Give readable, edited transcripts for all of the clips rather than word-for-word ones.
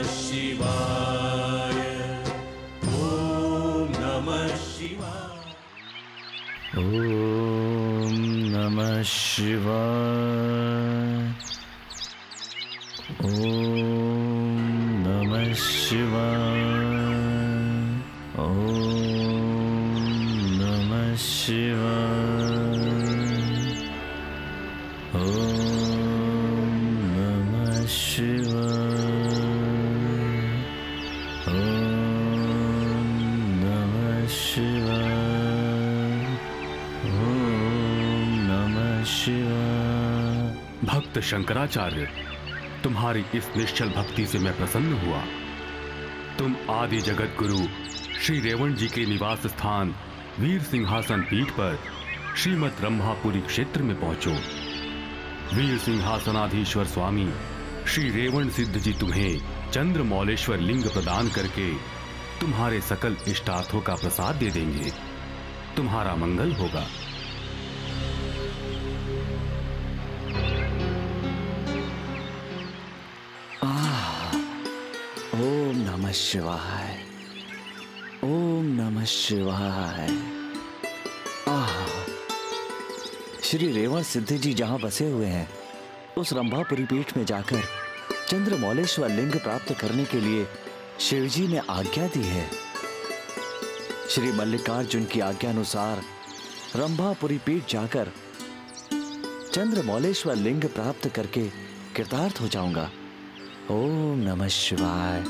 शिवाय। ओम नमः शिवाय। ओम नमः शिवाय। ओम नमः शिवाय। ओम नमः शिवाय। ओम नमः शिवाय। ओम नमः शिवाय। ओम नमः शिवाय। भक्त शंकराचार्य, तुम्हारी इस निश्चल भक्ति से मैं प्रसन्न हुआ। तुम आदि जगत गुरु श्री रेवण जी के निवास स्थान वीर सिंहासन पीठ पर श्रीमद ब्रह्मापुरी क्षेत्र में पहुंचो। वीर सिंहासनाधीश्वर स्वामी श्री रेवण सिद्ध जी तुम्हें चंद्रमौलेश्वर लिंग प्रदान करके तुम्हारे सकल इष्टार्थों का प्रसाद दे देंगे। तुम्हारा मंगल होगा। ओम नमः शिवाय। ओम नमः शिवाय। श्री रेवण सिद्ध जी जहां बसे हुए हैं, उस रंभापुरी पीठ में जाकर चंद्रमौलेश्वर लिंग प्राप्त करने के लिए शिवजी ने आज्ञा दी है। श्री मल्लिकार्जुन की आज्ञा अनुसार रंभापुरी पीठ जाकर चंद्रमौलेश्वर लिंग प्राप्त करके कृतार्थ हो जाऊंगा। ओम नमः शिवाय।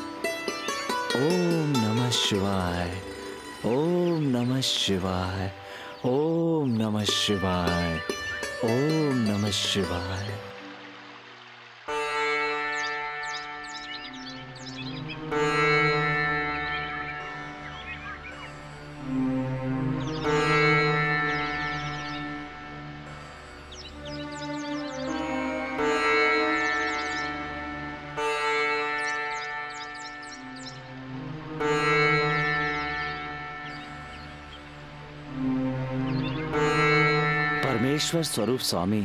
ओम नमः शिवाय। ओम नमः शिवाय। ओम नमः शिवाय। ओम नमः शिवाय। परमेश्वर स्वरूप स्वामी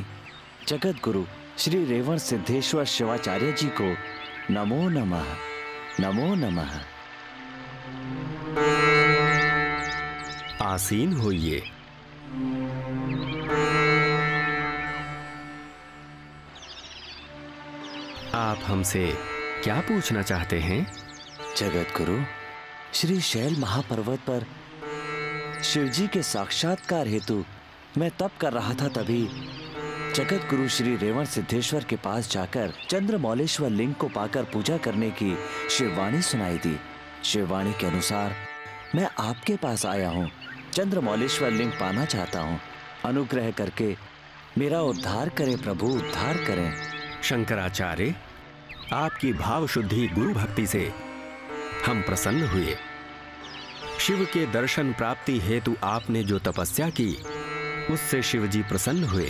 जगत गुरु श्री रेवण सिद्धेश्वर शिवाचार्य जी को नमो नमः। नमो नमः। आसीन होइए। आप हमसे क्या पूछना चाहते हैं? जगत गुरु, श्री शैल महापर्वत पर शिवजी के साक्षात्कार हेतु मैं तप कर रहा था, तभी जगत गुरु श्री रेवण सिद्धेश्वर के पास जाकर चंद्रमौलेश्वर लिंग को पाकर पूजा करने की शिववाणी सुनाई दी। शिववाणी के अनुसार मैं आपके पास आया हूँ। चंद्रमौलेश्वर लिंग पाना चाहता हूँ। अनुग्रह करके मेरा उद्धार करें प्रभु, उद्धार करें। शंकराचार्य, आपकी भाव शुद्धि गुरु भक्ति से हम प्रसन्न हुए। शिव के दर्शन प्राप्ति हेतु आपने जो तपस्या की, उससे शिवजी प्रसन्न हुए।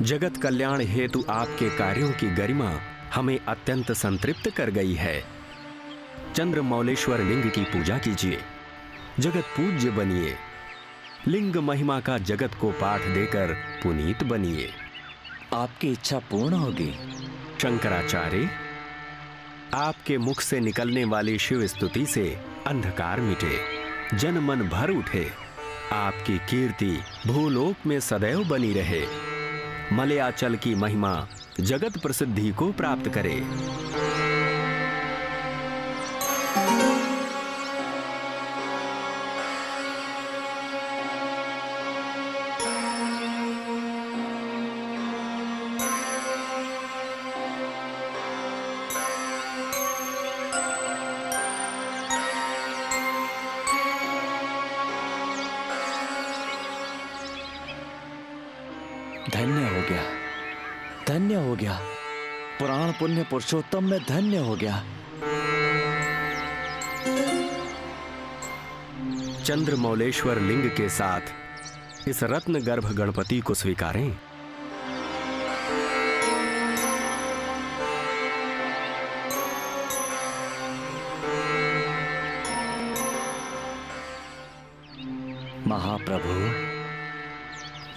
जगत कल्याण हेतु आपके कार्यों की गरिमा हमें अत्यंत संतृप्त कर गई है। चंद्रमौलेश्वर लिंग की पूजा कीजिए, जगत पूज्य बनिए। लिंग महिमा का जगत को पाठ देकर पुनीत बनिए। आपकी इच्छा पूर्ण होगी। शंकराचार्य, आपके मुख से निकलने वाली शिव स्तुति से अंधकार मिटे, जन मन भर उठे। आपकी कीर्ति भूलोक में सदैव बनी रहे। मलयाचल की महिमा जगत प्रसिद्धि को प्राप्त करे। धन्य हो गया, धन्य हो गया। पुराण पुण्य पुरुषोत्तम में धन्य हो गया। चंद्रमौलेश्वर लिंग के साथ इस रत्न गर्भ गणपति को स्वीकारें। महाप्रभु,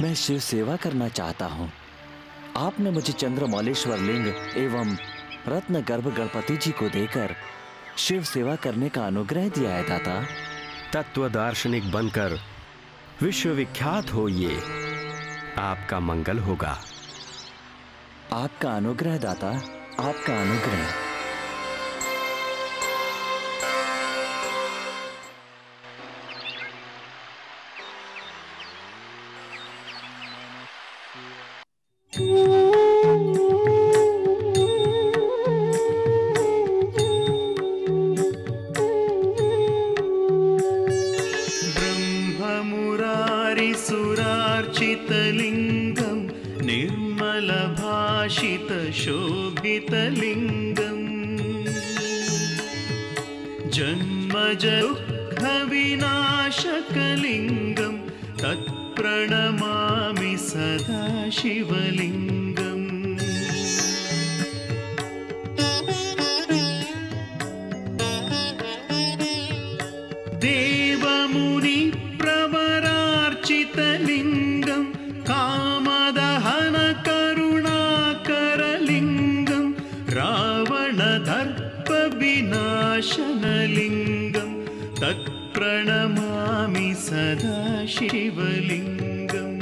मैं शिव सेवा करना चाहता हूँ। आपने मुझे चंद्रमौलेश्वर लिंग एवं रत्न गर्भ गणपति जी को देकर शिव सेवा करने का अनुग्रह दिया है दाता। तत्व दार्शनिक बनकर विश्वविख्यात होइए, आपका मंगल होगा। आपका अनुग्रह दाता, आपका अनुग्रह। ब्रह्ममुरारिसुरार्चितलिङ्गं निर्मलभाषितशोभितलिङ्गम् जन्मजदुःखविनाशकलिङ्गं तत्प्रणमामि सदा शिवलिङ्गम्। देवमुनिप्रवरार्चितलिङ्गं कामदहनकरुणाकरलिङ्गं रावणदर्पविनाशनलिङ्गं तत्प्रणमामि सदा शिवलिङ्गम्।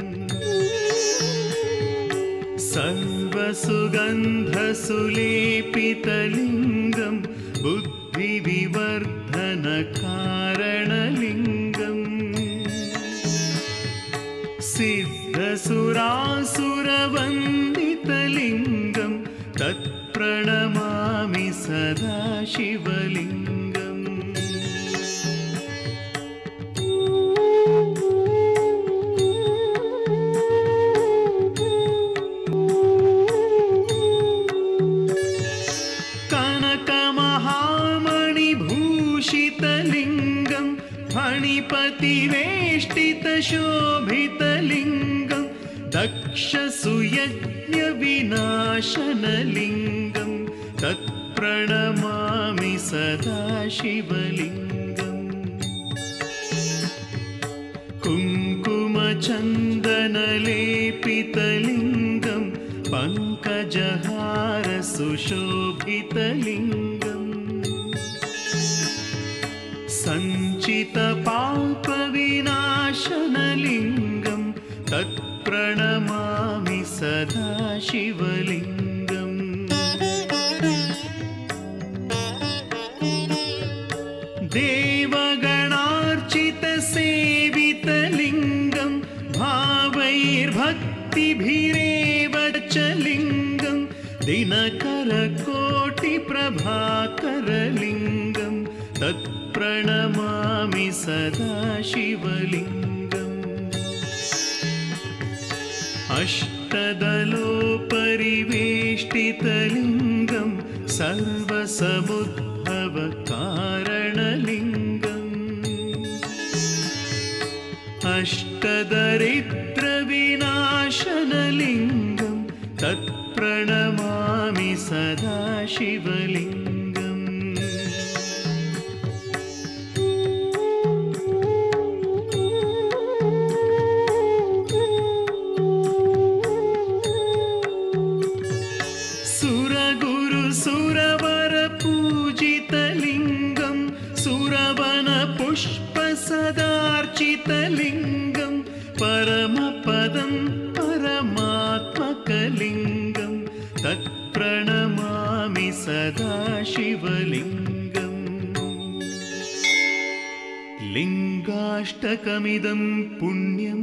सर्वसुगन्धसुलेपितलिङ्गं बुद्धिविवर्धनकारणलिङ्गम् सिद्धसुरासुरवन्दितलिङ्गं तत्प्रणमामि सदा शिवलिङ्गम्। कनकमहामणिभूषितलिङ्गं फणिपतिवेष्टितशोभितलिङ्गं दक्षसुयज्ञविनाशनलिङ्गं तत्प्रणमामि सदा शिवलिङ्गम्। कुङ्कुमचन्दनलेपितलिङ्गं पङ्कजहारसुशोभितलिङ्गम् सञ्चितपापविनाशनलिङ्गं तत्प्रणमामि सदा शिवलिङ्गम्। देवगणार्चितसेवितलिङ्गं भावैर्भक्तिभिरेव च लिङ्गं दिनकरकोटिप्रभाकरलिङ्गं तत्प्रणमामि सदा शिवलिङ्गम्। अष्टदलोपरिवेष्टितलिङ्गं सर्वसमुद्भवकारणलिङ्गम् अष्टदरिद्रविनाशनलिङ्गं तत्प्रणमामि सदा शिवलिङ्गम्। सुरगुरुसुरवरपूजितलिङ्गं सुरवनपुष्पसदार्चितलिङ्गं परमपदं परमात्मकलिङ्गं तत्प्रणमामि सदा शिवलिङ्गम्। लिङ्गाष्टकमिदं पुण्यं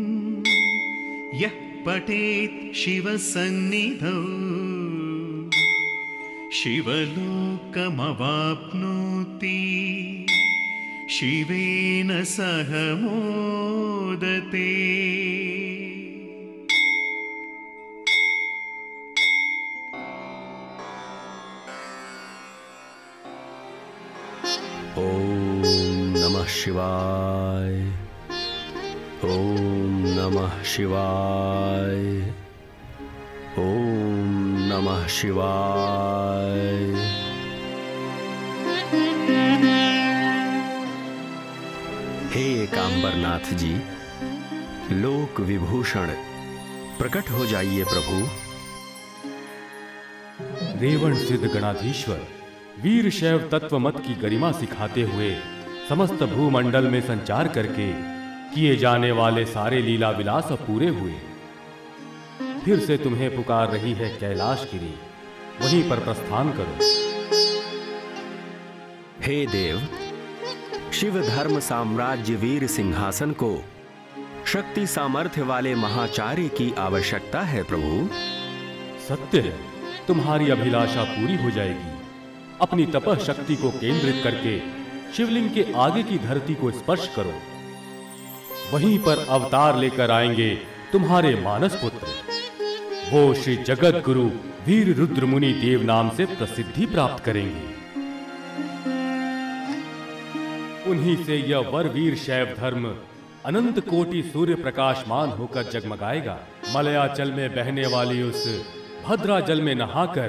यः पठेत् शिवसन्निधौ शिवलोकमवाप्नोति शिवेन सह मोदते। ओम नमः शिवाय, ओम नमः शिवाय, ओम नमः शिवाय। हे एकांबरनाथ जी, लोक विभूषण प्रकट हो जाइए प्रभु। रेवण सिद्ध गणाधीश्वर वीर शैव तत्व मत की गरिमा सिखाते हुए समस्त भूमंडल में संचार करके किए जाने वाले सारे लीला विलास अब पूरे हुए। फिर से तुम्हें पुकार रही है कैलाशगिरी, वहीं पर प्रस्थान करो। हे देव, शिव धर्म साम्राज्य वीर सिंहासन को शक्ति सामर्थ्य वाले महाचार्य की आवश्यकता है प्रभु। सत्य है, तुम्हारी अभिलाषा पूरी हो जाएगी। अपनी तपः शक्ति को केंद्रित करके शिवलिंग के आगे की धरती को स्पर्श करो, वहीं पर अवतार लेकर आएंगे तुम्हारे मानस पुत्र। वो श्री जगत गुरु वीर रुद्रमुनि देव नाम से प्रसिद्धि प्राप्त करेंगे। उन्हीं से यह वर वीर शैव धर्म अनंत कोटि सूर्य प्रकाशमान होकर जगमगाएगा। मलयाचल में बहने वाली उस भद्रा जल में नहाकर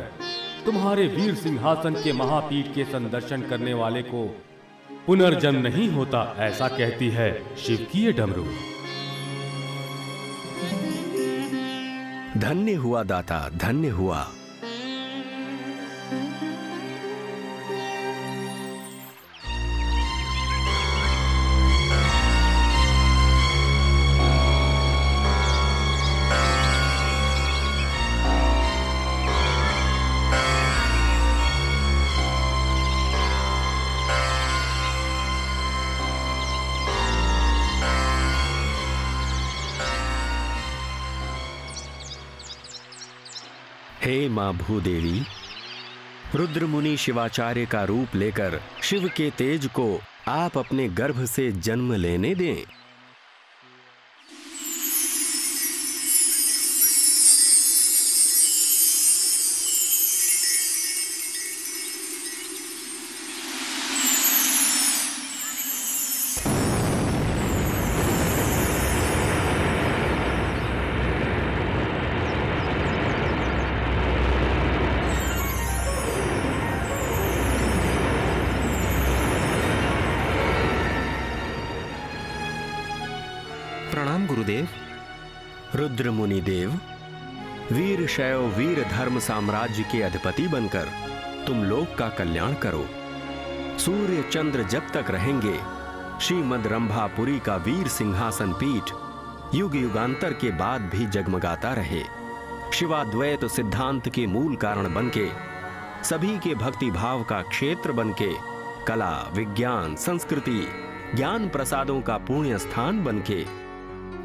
तुम्हारे वीर सिंहासन के महापीठ के संदर्शन करने वाले को पुनर्जन्म नहीं होता, ऐसा कहती है शिव की ये डमरू। धन्य हुआ दाता, धन्य हुआ। हे मां भूदेवी, रुद्रमुनि शिवाचार्य का रूप लेकर शिव के तेज को आप अपने गर्भ से जन्म लेने दें। प्रणाम गुरुदेव। रुद्रमुनि देव, वीर शैव वीर धर्म साम्राज्य के अधिपति बनकर तुम लोक का कल्याण करो। सूर्य चंद्र जब तक रहेंगे, श्रीमद रंभापुरी का वीर सिंहासन पीठ युग युगांतर के बाद भी जगमगाता रहे। शिवाद्वैत सिद्धांत के मूल कारण बनके, सभी के भक्ति भाव का क्षेत्र बनके, कला विज्ञान संस्कृति ज्ञान प्रसादों का पुण्य स्थान बनके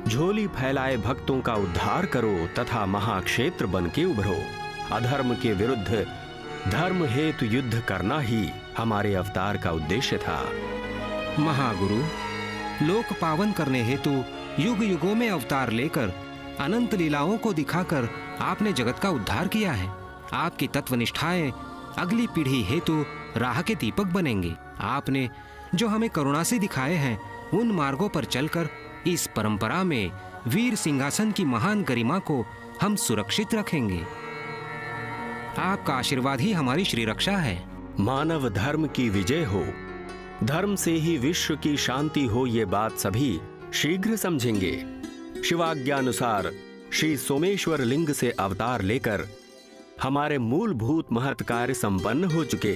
झोली फैलाए भक्तों का उद्धार करो तथा महाक्षेत्र बनके उभरो। अधर्म के विरुद्ध धर्म हेतु युद्ध करना ही हमारे अवतार का उद्देश्य था। महागुरु, लोक पावन करने हेतु युग युगों में अवतार लेकर अनंत लीलाओं को दिखाकर आपने जगत का उद्धार किया है। आपकी तत्वनिष्ठाएं अगली पीढ़ी हेतु राह के दीपक बनेंगे। आपने जो हमें करुणा से दिखाए हैं, उन मार्गों पर चलकर इस परंपरा में वीर सिंहासन की महान गरिमा को हम सुरक्षित रखेंगे। आपका आशीर्वाद ही हमारी श्री रक्षा है। मानव धर्म की विजय हो, धर्म से ही विश्व की शांति हो, ये बात सभी शीघ्र समझेंगे। शिवाज्ञानुसार श्री सोमेश्वर लिंग से अवतार लेकर हमारे मूलभूत महत् कार्य संपन्न हो चुके।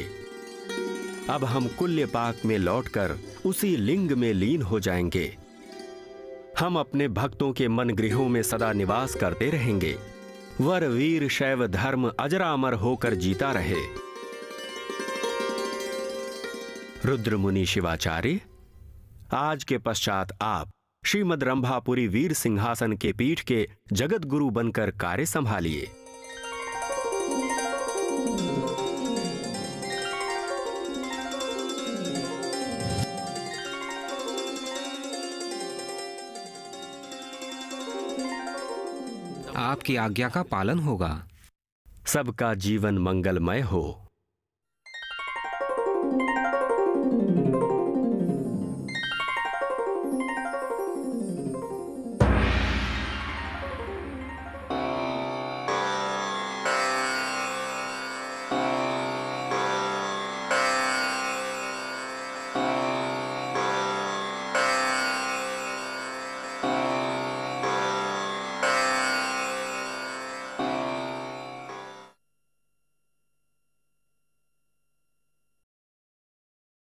अब हम कुल्य पाक में लौटकर उसी लिंग में लीन हो जाएंगे। हम अपने भक्तों के मन गृहों में सदा निवास करते रहेंगे। वर वीर शैव धर्म अजरामर होकर जीता रहे। रुद्रमुनि शिवाचार्य, आज के पश्चात आप श्रीमद रंभापुरी वीर सिंहासन के पीठ के जगत गुरु बनकर कार्य संभालिए। आपकी आज्ञा का पालन होगा। सबका जीवन मंगलमय हो।